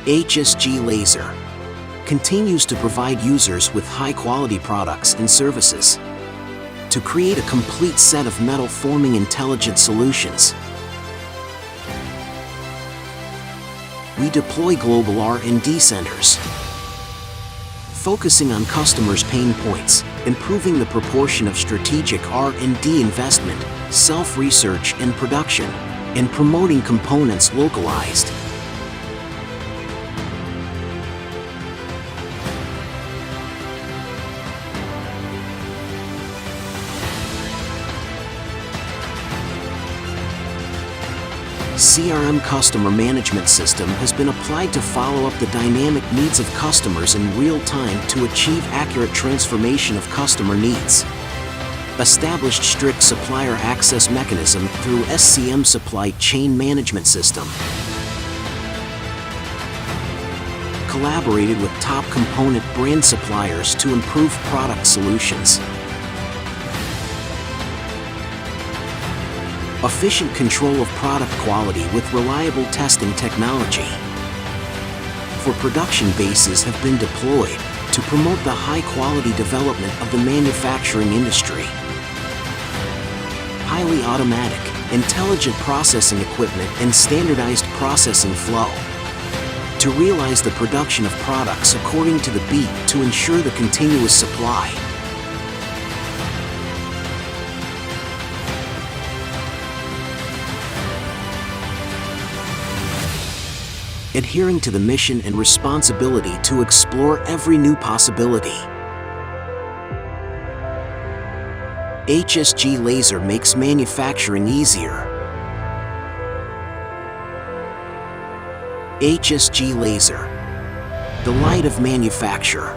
HSG Laser continues to provide users with high-quality products and services to create a complete set of metal-forming intelligent solutions. We deploy global R&D centers, focusing on customers' pain points, improving the proportion of strategic R&D investment, self-research and production, and promoting components localized. CRM Customer Management System has been applied to follow up the dynamic needs of customers in real time to achieve accurate transformation of customer needs. Established strict supplier access mechanism through SCM Supply Chain Management System. Collaborated with top component brand suppliers to improve product solutions. Efficient control of product quality with reliable testing technology. For production bases have been deployed to promote the high-quality development of the manufacturing industry. Highly automatic, intelligent processing equipment and standardized processing flow to realize the production of products according to the beat to ensure the continuous supply. Adhering to the mission and responsibility to explore every new possibility. HSG Laser makes manufacturing easier. HSG Laser, the light of manufacture.